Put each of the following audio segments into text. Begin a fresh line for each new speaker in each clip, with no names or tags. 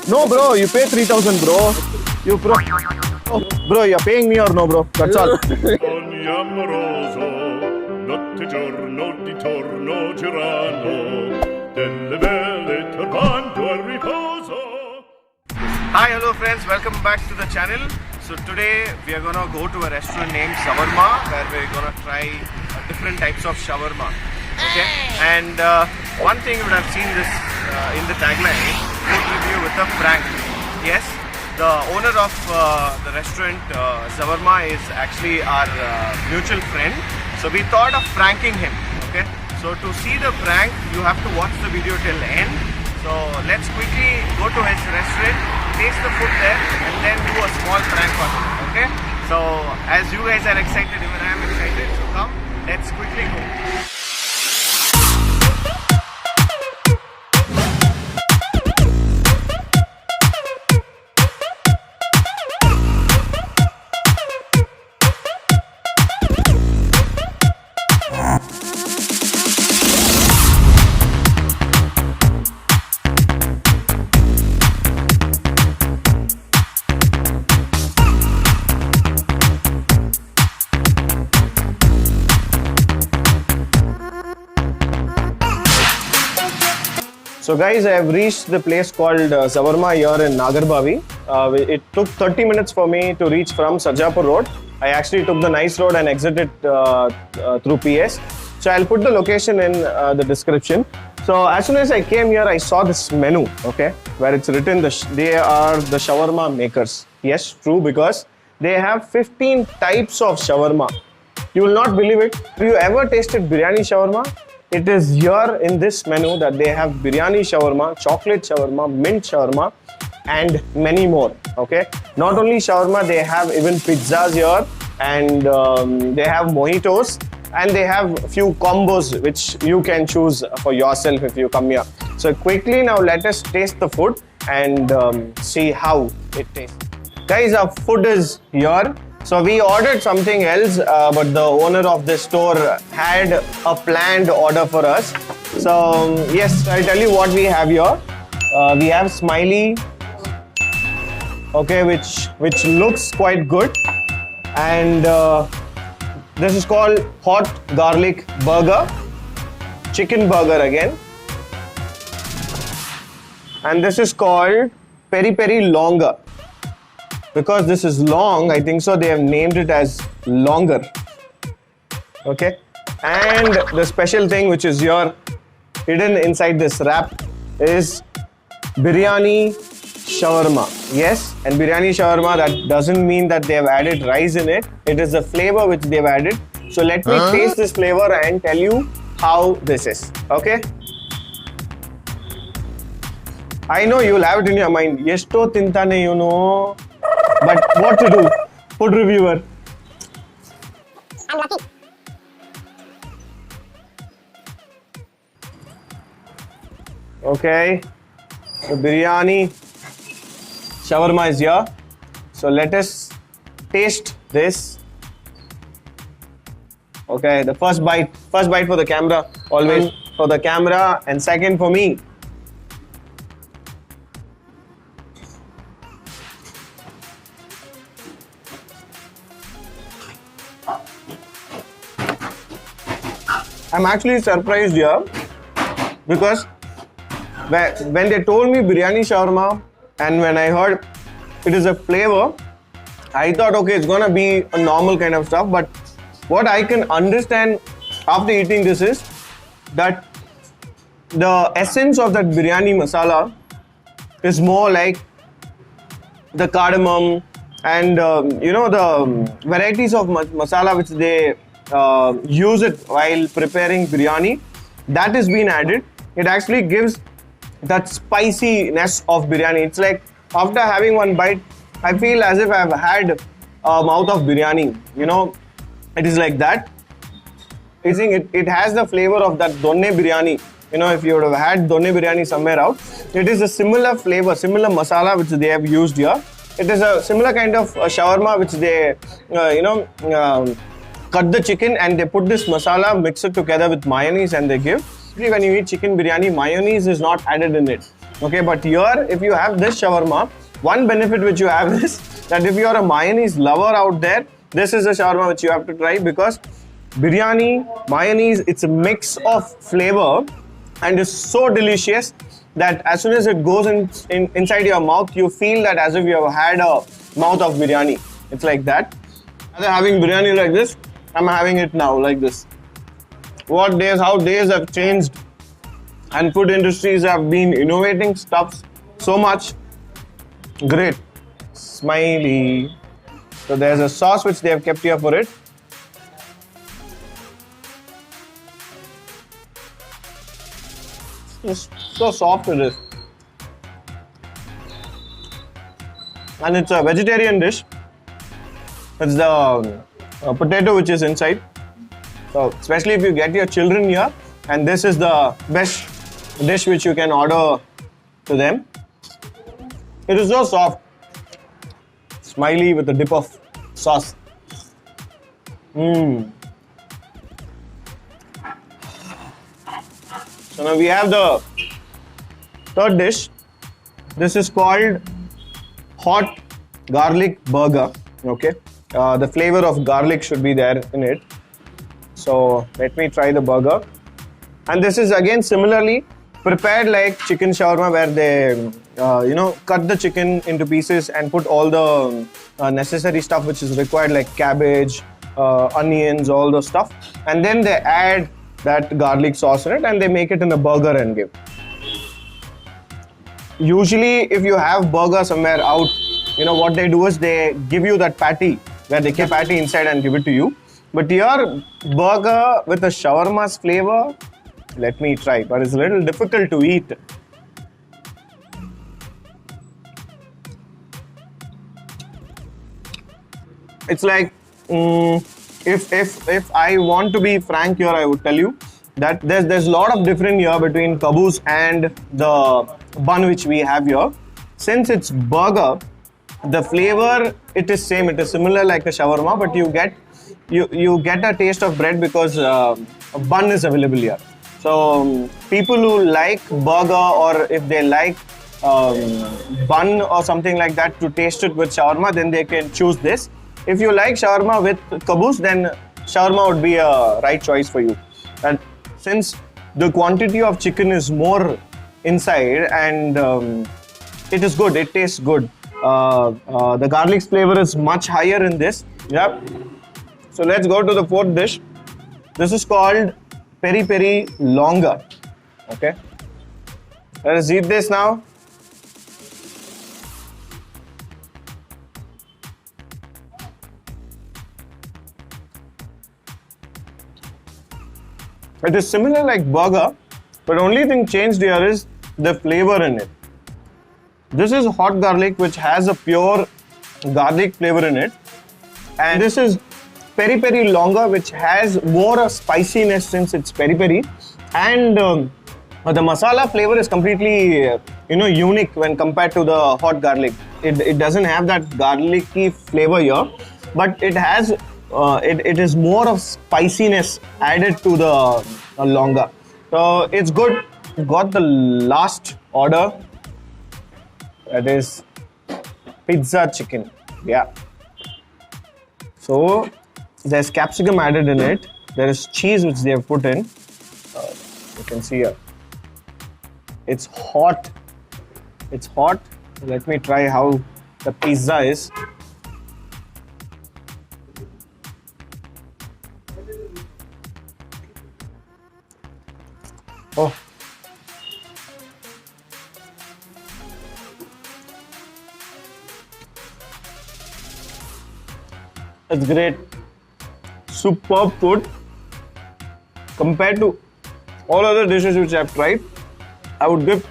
No, bro, you pay 3,000, bro. You bro. Oh, bro, you're paying me or no, bro? That's all.
Ogni amoroso, notte giorno di torno girano, delle belle turbando al riposo.
Hi, hello friends, welcome back to the channel. So today we are gonna go to a restaurant named Shawarma, where we're gonna try different types of shawarma. Okay, and one thing you would have seen this in the tagline, food review with a prank. Yes, the owner of the restaurant Shawarma is actually our mutual friend. So we thought of pranking him. Okay, so to see the prank, you have to watch the video till end. So let's quickly go to his restaurant, taste the food there, and then do a small prank on him. Okay, so as you guys are excited, even I am excited. So come, let's quickly go. So guys, I have reached the place called Shawarma here in Nagarbavi. It took 30 minutes for me to reach from Sarjapur Road. I actually took the nice road and exited through PS. So I'll put the location in the description. So as soon as I came here, I saw this menu, okay, where it's written they are the shawarma makers. Yes, true, because they have 15 types of shawarma. You will not believe it. Have you ever tasted biryani shawarma? It is here in this menu that they have biryani shawarma, chocolate shawarma, mint shawarma, and many more. Okay, not only shawarma, they have even pizzas here, and they have mojitos, and they have a few combos which you can choose for yourself if you come here. So quickly now let us taste the food and see how it tastes. Guys, our food is here. So we ordered something else, but the owner of this store had a planned order for us. So yes, I'll tell you what we have here. We have smiley, okay, which looks quite good, and this is called hot garlic burger, chicken burger again, and this is called peri peri longer. Because this is long, I think so they have named it as longer. Okay, and the special thing which is here hidden inside this wrap is biryani shawarma. Yes, and biryani shawarma, that doesn't mean that they have added rice in it. It is the flavor which they have added. So let me taste this flavor and tell you how this is. Okay, I know you will have it in your mind. Yesto tintane, you know. But what to do? Food reviewer.
I'm lucky.
Okay. The biryani shawarma is here. So let us taste this. Okay, the first bite for the camera, always for the camera, and second for me. I'm actually surprised here because when they told me biryani shawarma and when I heard it is a flavor, I thought, okay, it's gonna be a normal kind of stuff. But what I can understand after eating this is that the essence of that biryani masala is more like the cardamom and you know, the varieties of masala which they use it while preparing biryani, that is being added. It actually gives that spiciness of biryani. It's like after having one bite, I feel as if I've had a mouth of biryani. You know, it is like that. I think it has the flavor of that donne biryani. You know, if you would have had donne biryani somewhere out, it is a similar flavor, similar masala which they have used here. It is a similar kind of shawarma which they, cut the chicken and they put this masala, mix it together with mayonnaise and they give. When you eat chicken biryani, mayonnaise is not added in it. Okay, but here, if you have this shawarma, one benefit which you have is that if you are a mayonnaise lover out there, this is a shawarma which you have to try, because biryani, mayonnaise, it's a mix of flavor and it's so delicious that as soon as it goes inside your mouth, you feel that as if you have had a mouth of biryani. It's like that. Rather having biryani like this, I'm having it now like this. What days, how days have changed, and food industries have been innovating stuff so much. Great. Smiley. So there's a sauce which they have kept here for it. It's so soft it is. And it's a vegetarian dish. It's the potato which is inside. So especially if you get your children here, and this is the best dish which you can order to them. It is so soft. Smiley with a dip of sauce. So now we have the third dish. This is called hot garlic burger. Okay, the flavor of garlic should be there in it. So let me try the burger. And this is again similarly prepared like chicken shawarma, where they cut the chicken into pieces and put all the necessary stuff which is required, like cabbage, onions, all the stuff, and then they add that garlic sauce in it and they make it in a burger and give. Usually if you have burger somewhere out, what they do is they give you that patty, where they keep patty inside and give it to you. But your burger with a shawarma's flavor, let me try, but it's a little difficult to eat. It's like, if I want to be frank here, I would tell you that there's a lot of difference here between caboose and the bun which we have here. Since it's burger, the flavor, it is same, it is similar like a shawarma, but you get a taste of bread because a bun is available here. So people who like burger, or if they like bun or something like that to taste it with shawarma, then they can choose this. If you like shawarma with caboose, then shawarma would be a right choice for you. And since the quantity of chicken is more inside, and it is good, it tastes good. The garlic's flavor is much higher in this. Yep. So let's go to the fourth dish. This is called peri peri longa. Okay. Let us eat this now. It is similar like burger, but only thing changed here is the flavor in it. This is hot garlic, which has a pure garlic flavor in it, and this is peri peri longa, which has more of spiciness since it's peri peri, and the masala flavor is completely unique when compared to the hot garlic. It doesn't have that garlicky flavor here, but it has it is more of spiciness added to the longa. So it's good. Got the last order. That is pizza chicken. Yeah. So there's capsicum added in it. There is cheese which they have put in. You can see here. It's hot. It's hot. Let me try how the pizza is. Oh. It's great. Superb food. Compared to all other dishes which I've tried, I would give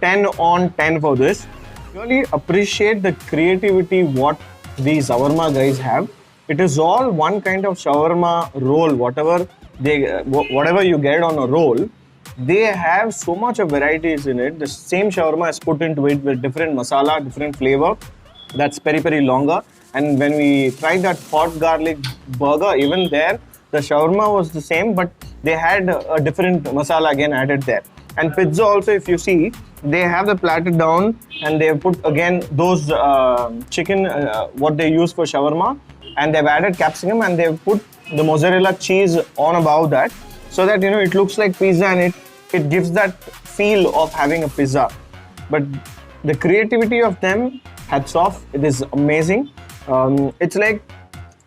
10 on 10 for this. Really appreciate the creativity what these shawarma guys have. It is all one kind of shawarma roll. Whatever you get on a roll, they have so much of varieties in it. The same shawarma is put into it with different masala, different flavor. That's peri peri longa. And when we tried that hot garlic burger, even there, the shawarma was the same, but they had a different masala again added there. And pizza also, if you see, they have the platter down and they have put again those chicken, what they use for shawarma, and they've added capsicum and they've put the mozzarella cheese on above that, so that it looks like pizza and it gives that feel of having a pizza. But the creativity of them, hats off, it is amazing. It's like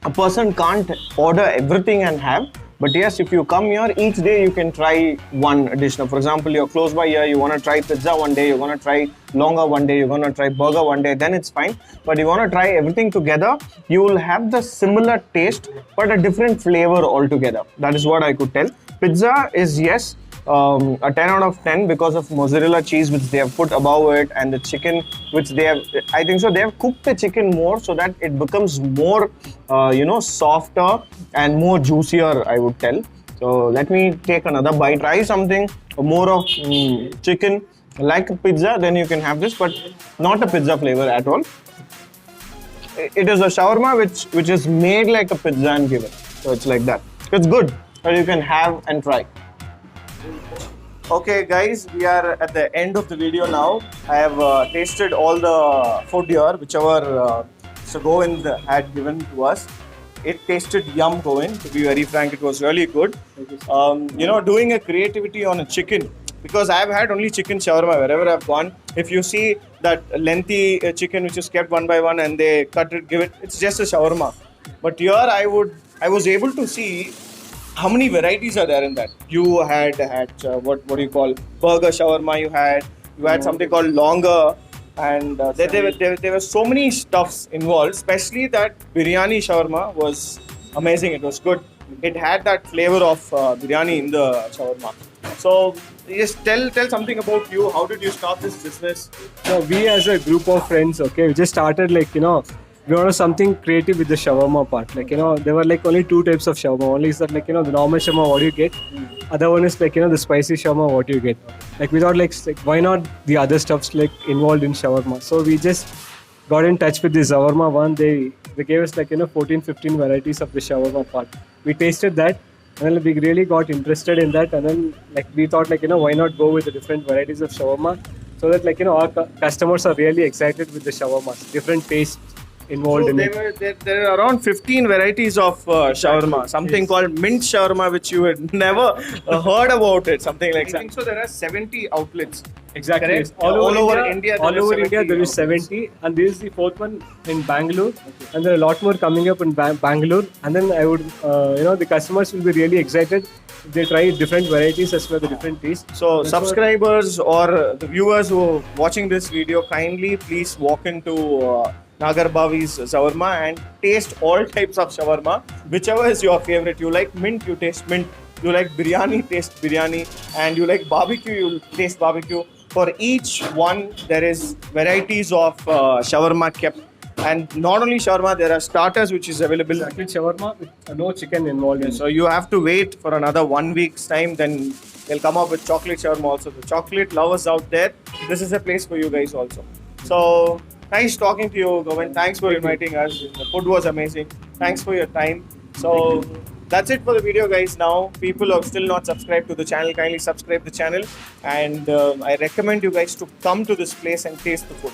a person can't order everything and have, but yes, if you come here, each day you can try one additional. For example, you're close by here, you want to try pizza one day, you want to try longa one day, you want to try burger one day, then it's fine. But you want to try everything together, you will have the similar taste, but a different flavor altogether. That is what I could tell. Pizza is, yes, a 10 out of 10 because of mozzarella cheese which they have put above it, and the chicken which they have, I think so, they have cooked the chicken more so that it becomes more softer and more juicier, I would tell. So let me take another bite, try something more of chicken like a pizza, then you can have this, but not a pizza flavor at all. It is a shawarma which is made like a pizza and given, so it's like that. It's good, but you can have and try. Okay guys, we are at the end of the video now. I have tasted all the food here, whichever Mr. Govind had given to us. It tasted yum, Govind. To be very frank, it was really good. Doing a creativity on a chicken, because I've had only chicken shawarma wherever I've gone. If you see that lengthy chicken which is kept one by one and they cut it, give it, it's just a shawarma. But here I was able to see how many varieties are there in that. You had what do you call, burger shawarma, you had something called longa, and there were so many stuffs involved, especially that biryani shawarma was amazing. It was good. It had that flavor of biryani in the shawarma. So just tell something about you. How did you start this business?
So we as a group of friends, we just started we wanted something creative with the shawarma part. There were only two types of shawarma. Only is that the normal shawarma, what you get. Other one is the spicy shawarma, what you get. We thought why not the other stuffs involved in shawarma. So we just got in touch with the shawarma one. They gave us 14-15 varieties of the shawarma part. We tasted that and then we really got interested in that, and then we thought why not go with the different varieties of shawarma, so that our customers are really excited with the shawarmas, different tastes involved in it.
There are around 15 varieties of shawarma. Something called mint shawarma, which you had never heard about it. Something like that. I think so. There are 70 outlets.
Exactly.
Correct?
All over
India.
All over India, there is 70, and this is the fourth one in Bangalore, and there are a lot more coming up in Bangalore. And then I would, the customers will be really excited if they try different varieties as well, the different tastes.
So subscribers or the viewers who are watching this video, kindly please walk into Nagarbavi's shawarma and taste all types of shawarma, whichever is your favorite. You like mint, you taste mint. You like biryani, taste biryani. And you like barbecue, you taste barbecue. For each one, there is varieties of shawarma kept. And not only shawarma, there are starters which is available.
Exactly, shawarma with no chicken involved in it.
So you have to wait for another 1 week's time, then they'll come up with chocolate shawarma also. The chocolate lovers out there, this is a place for you guys also. So nice talking to you, Govind. Thanks for inviting us. The food was amazing. Thanks for your time. So that's it for the video, guys. Now, people who have still not subscribed to the channel, kindly subscribe the channel. And I recommend you guys to come to this place and taste the food.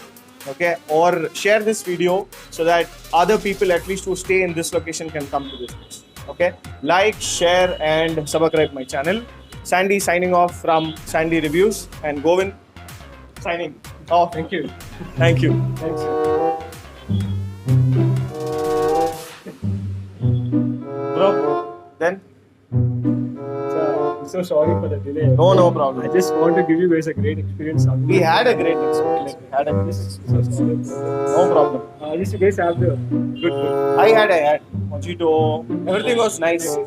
Okay, or share this video so that other people, at least who stay in this location, can come to this place. Okay, like, share, and subscribe my channel. Sandy signing off from Sandy Reviews, and Govind signing off.
Thank you.
Thank you.
Thanks. Sir.
Bro, then?
I'm so sorry for the delay.
No problem.
I just want to give you guys a great experience.
We had a great experience. No problem.
At least you guys have the good food.
I had mojito. Everything was nice.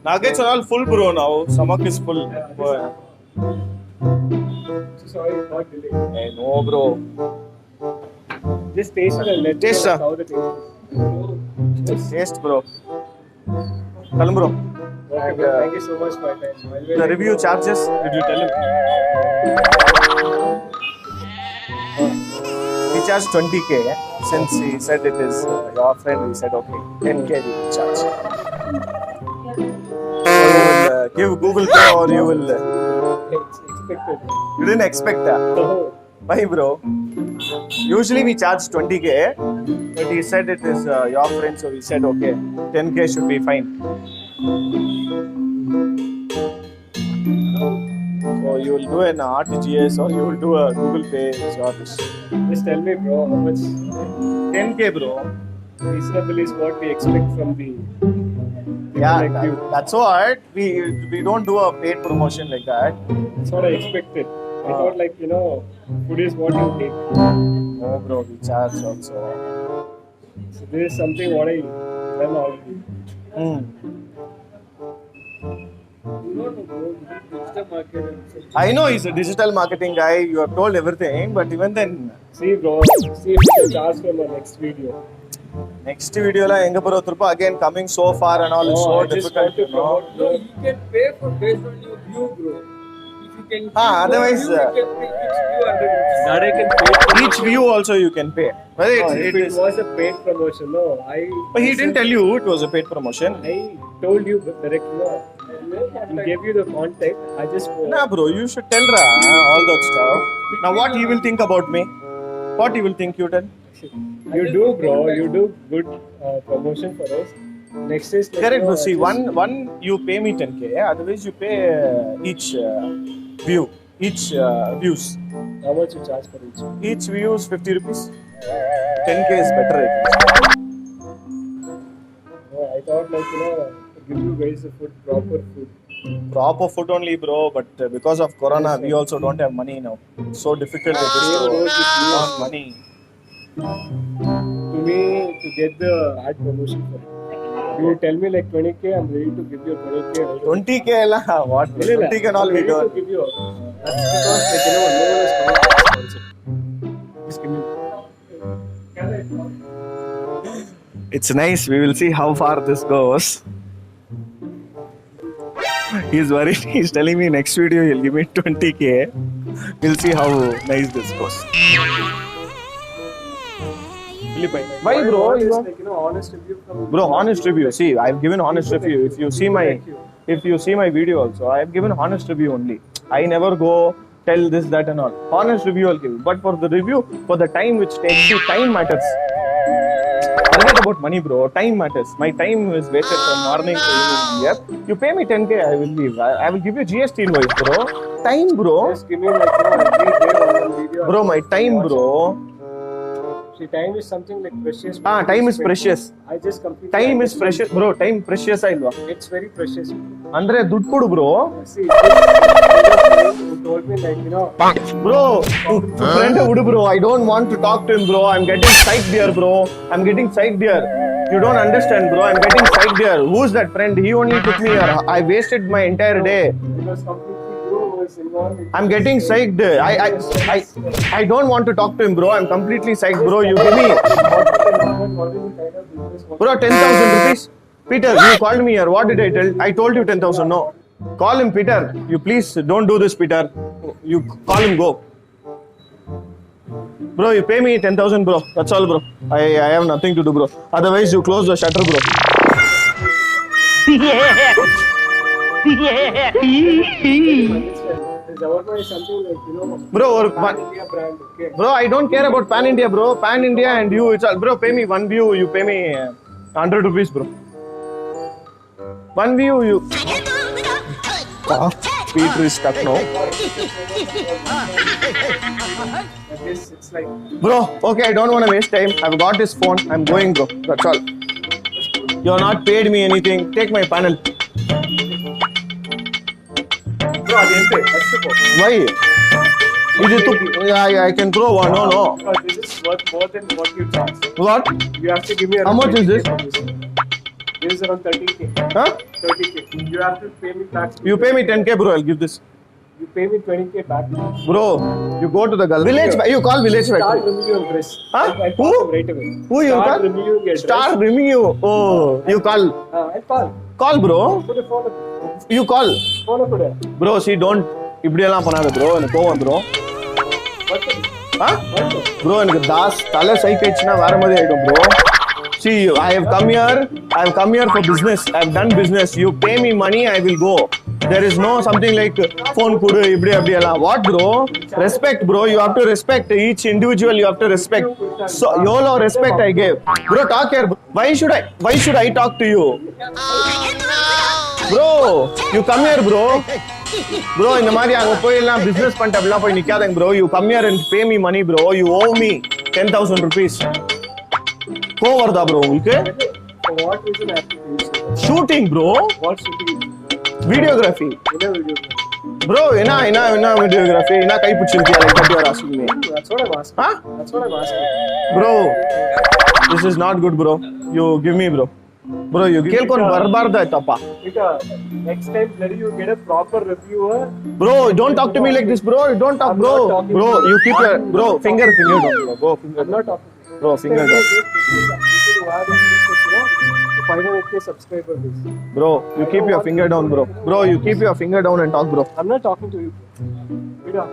Nuggets are all full, bro. Now stomach is full.
So sorry for the delay.
Hey, no, bro.
Just taste it and let me
Taste,
know
sir.
how the taste is.
Taste, bro. Tell him, bro.
Okay, thank you so much for your time.
The review charges, did you tell him? He charged 20k, yeah? Since he said it is your friend, he said okay, 10k we will charge. So you will give Google Pay or you will...
expected.
You didn't expect that.
Oh,
Why, bro? Usually we charge 20k, but he said it is your friend, so we said okay, 10k should be fine. So you will do an RTGS or you will do a Google Pay. It's your wish.
just tell me, bro, how much
10k, bro.
reasonable is what we expect from the.
Yeah,
like you.
that's what we don't do a paid promotion like that.
That's what I expected. I thought like food is what you take.
No, bro, we charge also.
So this is something what I done already.
Hmm.
Digital marketing.
I know he's a digital marketing guy. You have told everything, but even then,
See, bro. See if you can charge for my next video.
next video la enga bro turpa again coming so far and all is so
I just
difficult,
want to
you know.
promote.
No, you can pay for based on your view, bro. If you can
Ah,
give
otherwise,
more view, you can pay each view 100 rupees.
That I can pay.
Each view also you can pay. Well,
No,
it
if it
is.
was a paid promotion, no.
But he didn't tell you it was a paid promotion.
I told you directly. No. He gave you the contact. I just.
Nah, bro, you should tell Ra all that stuff. Now, what he will think about me? What he will think, you tell?
You do, bro. You do good promotion for us. Next is like,
Correct, bro. See,
just-
one you pay me 10k. Otherwise, you pay each view, each views.
How much you charge for each?
Each view is 50 rupees. 10k is better. I think.
I thought like give you guys the food, proper food.
Proper food only, bro. But because of Corona, we also don't have money now. It's so difficult with this.
Same goes with you.
Want money.
To me, to get the ad promotion for it. You tell me like 20k, I'm ready to give you 20k. Right?
20k la what?
Really,
20k and all
I'm
we
ready to
don't.
give you. That's because like no one is coming to sponsor. Just give me.
It's nice. We will see how far this goes. He's worried. He's telling me next video he'll give me 20k. We'll see how nice this goes. Why, bro?
Honest,
You are-
like, honest review from.
Bro, honest review. See, I've given honest review. If you see my,
Thank you.
if you see my video also, I've given honest review only. I never go tell this, that, and all. Honest review I'll give. But for the review, for the time which takes, see, time matters. Forget about money, bro. Time matters. My time is wasted from morning to evening. Yep. You pay me 10k, I will leave. I will give you GST invoice, bro. Time, bro.
Just give me like every day one video.
Bro, my time, bro.
See, time is something like precious.
Time is precious.
I just completely.
Time is precious, bro. Time precious ilva.
It's very precious.
Andre ದುಡ್ಡು ಕೊಡು, bro.
See, you told me like
Bro, friend udu, bro. I don't want to talk to him, bro. I'm getting psyched here, bro. I'm getting psyched here. You don't understand, bro. I'm getting psyched here. Who's that friend? He only took me here. I wasted my entire day.
because completely you was involved. In
I'm getting psyched. I don't want to talk to him, bro. I'm completely psyched, bro. You give me,
What is the kind of business?
bro, 10,000 rupees. Peter, you called me here. What did I tell? I told you 10,000. No. Call him, Peter. You please don't do this, Peter. You call him, go. Bro, you pay me 10,000, bro. That's all, bro. I have nothing to do, bro. Otherwise, you close the shutter, bro.
Zawarma is something like
Bro, or
Pan India brand. Okay.
bro, I don't care about Pan India, bro. Pan India and you, it's all. Bro, pay me one view. You pay me 100 rupees, bro. One view, you. Peter is stuck now.
Like this, it's like
Bro, okay, I don't want to waste time. I've got his phone. I'm going, bro. That's all. You're not paid me anything. Take my panel.
bro, adente. That's the point.
Why? I can throw one. No.
Because this is worth more than what you charge.
What?
You have to give me
How
around
much is
20K
this?
for this. This is around 30k.
Huh?
30k. You have to pay me back.
You pay me 10k, bro. I'll give this.
You pay me 20k back.
Bro, you go to the village. You call village
Start
factory.
reviewing dress.
Huh?
I'll
Who?
call them right away.
Who you
Start
call?
reviewing your
Star
dress.
ringing you. Oh, you call.
I'll call.
Call, bro.
Put a phone up.
You call.
Phone up today.
Bro, see, don't. இப்படியெல்லாம் பண்ணாத bro எனக்கு கோவம் வந்துடும் ஆ bro எனக்கு தாஸ் தலை சைக்கிச்சுன்னா வேற மாதிரி ஆயிடும் bro see I have come here for business. I have done business. You pay me money, I will go. There is no something like phone kudu ibdi abdi alla. What bro? Respect bro. You have to respect each individual. You have to respect. So YOLO respect I gave. Bro, talk here. Why should I talk to you? Bro, you come here bro. Bro, இந்த மாதிரி அங்க போய் எல்லாம் business பண்ணிட்டு அப்படிலாம் போய் நிக்காதங்க bro. You come here and pay me money bro. You owe me 10,000 rupees. கோவம் வருதா bro உங்களுக்கு?
For what reason I have to do so?
Shooting bro.
What shooting?
Videography.
Video video.
Bro, என்ன videography? என்ன கை பிடிச்சிருக்கியா like that you are asking me?
That's what I'm asking.
Huh?
That's what I'm asking.
Bro, this is not good bro. You give me bro. Bro, you ಕೇಳ್ಕೊಂಡು ಬರಬಾರ್ದು ಆಯ್ತಪ್ಪ.
Next time, let you get a proper reviewer.
Bro, don't talk to me like this bro. You don't talk
I'm
bro.
not talking
Bro,
to you.
you keep your bro finger down bro. Go finger
I'm
down.
not talking.
Bro, finger down.
People who have a 500K subscriber base.
Bro, you keep your finger down bro. Bro, you keep your finger down and talk bro.
I'm not talking to you. Vida,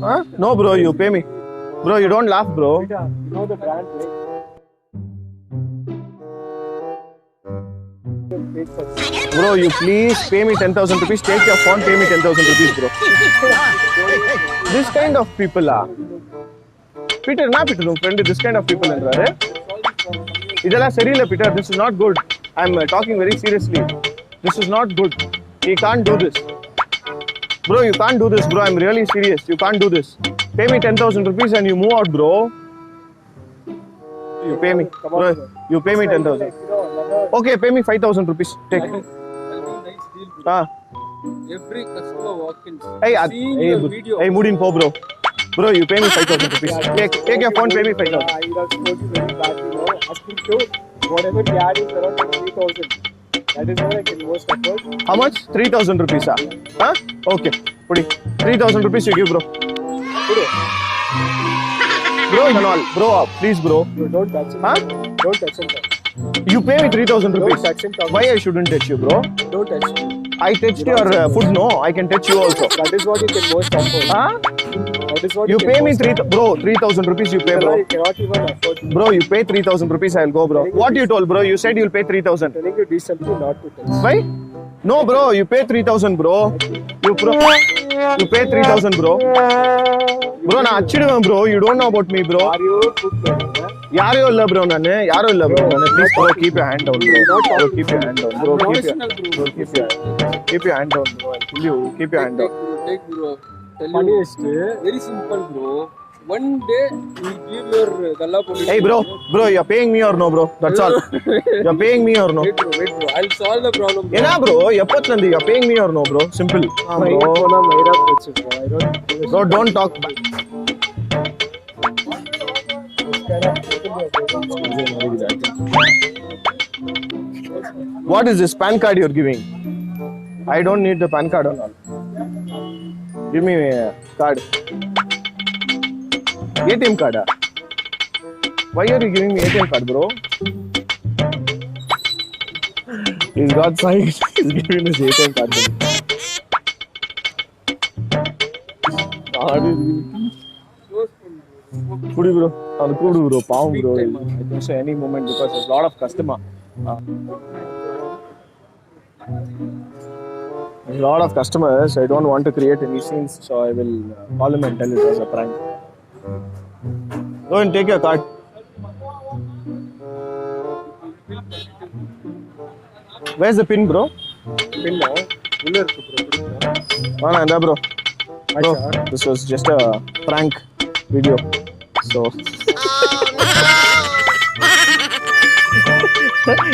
Huh? No bro, you pay me. Bro, you don't laugh bro.
Vida, you know the brand, right?
Bro, you please pay me 10,000 rupees. Take your phone, pay me 10,000 rupees bro. This kind of people are. Peter, na Peter, உன் friend this kind of people என்றாரு. இதெல்லாம் சரியில்லை Peter. This is not good. I'm talking very seriously. This is not good. He can't do this. Bro, you can't do this bro. I'm really serious. You can't do this. Pay me 10,000 rupees and you move out bro. You pay me. Bro, you pay me 10,000. Okay, pay me 5,000 rupees. Take.
I'll do nice deal, bro.
Ah.
Every customer walk-in,
Hey,
seeing
hey,
your video.
hey, Moodin po bro. Bro, you pay me 5,000 rupees. Take your phone, pay me 5,000.
I would have told you very badly, you know. Asking to whatever he had is around 3,000. That is why I can most afford.
How much? 3,000 rupees. Huh? Okay. Put it. 3,000 rupees you give bro. Bro, bro, please bro.
Bro, don't touch him.
Huh?
Don't touch him.
You pay me 3,000
Don't
rupees.
touch him.
Why I shouldn't touch you bro?
Don't touch him.
I touched your food, no? I can touch you also.
That is what you can most afford.
Huh?
That is what
You
can
pay me
most
3,000 rupees you pay bro.
You cannot even afford.
Bro, you pay 3,000 rupees, I'll go bro. What you told bro? You said you'll pay 3,000.
Telling you decently not to touch.
Why? No bro, you pay 3,000 bro. You pay 3,000 bro. Bro, நான் அச்சிடுவேன் bro. You don't know about me bro.
Are you good player?
யாரையும் இல்ல bro நானு. யாரும் இல்ல bro நானு. Please bro, keep your hand down bro. Bro, keep your hand down bro. Keep your hand down bro. I'll kill you. Keep your hand down.
Take bro. Tell you,
Funniest.
very simple bro. One day you give your galla police.
Hey bro, you're paying me or no bro? That's all. You're paying me or no?
Wait bro. I'll solve the problem. Bro.
என்ன bro? எப்பத்துல இருந்து you're paying me or no bro? Simple.
My
Bro.
phone on my bro. I don't.
Bro, don't talk back. What is this PAN card you're giving? I don't need the PAN card or all. Give me a card. ATM card. Why are you giving me ATM card, bro? He's got sight. He's giving us ATM card. Card is giving. Pudi bro, I'll Kudu bro, Pound bro. I can say any moment because there's a lot of customer. There's a lot of customers. I don't want to create any scenes, so I will call him and tell it as a prank. Go and take your card. Where's the pin, bro?
Pin now. Ulla irukku bro.
No, bro. Bro, this was just a prank video. So.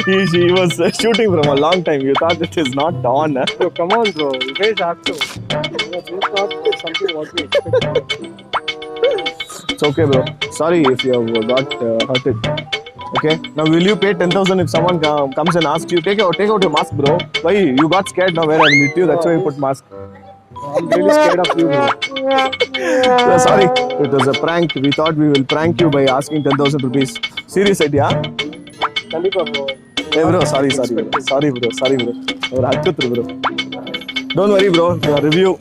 He was shooting from a long time. You thought it is not on.
Bro, come on, bro. You guys have to. This is not something what we expect.
It's okay, bro. Sorry if you have got hurted. Okay. Now, will you pay 10,000 if someone comes and asks you? Take out your mask, bro. Why? You got scared now where I will hit you. That's why you put mask.
I'm really scared of you, bro.
Yeah, sorry. It was a prank. We thought we will prank you by asking 10,000 rupees. Serious idea?
Kandipa, bro.
Hey, bro. Sorry, bro. Or Hatkutru, bro. Don't worry, bro. Your review.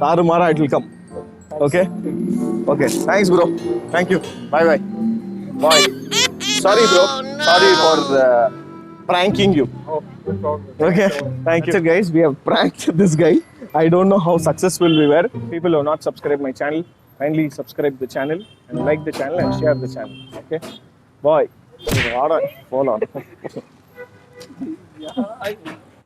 Tarumara, it will come. Okay? Okay. Thanks, bro. Thank you. Bye. Bye. Sorry, bro. Sorry for pranking you.
Oh, no problem.
Okay, thank you. That's it, guys. We have pranked this guy. I don't know how successful we were. People who have not subscribed my channel, kindly subscribe the channel and like the channel and share the channel. Okay, bye. Hold on.
Yeah, I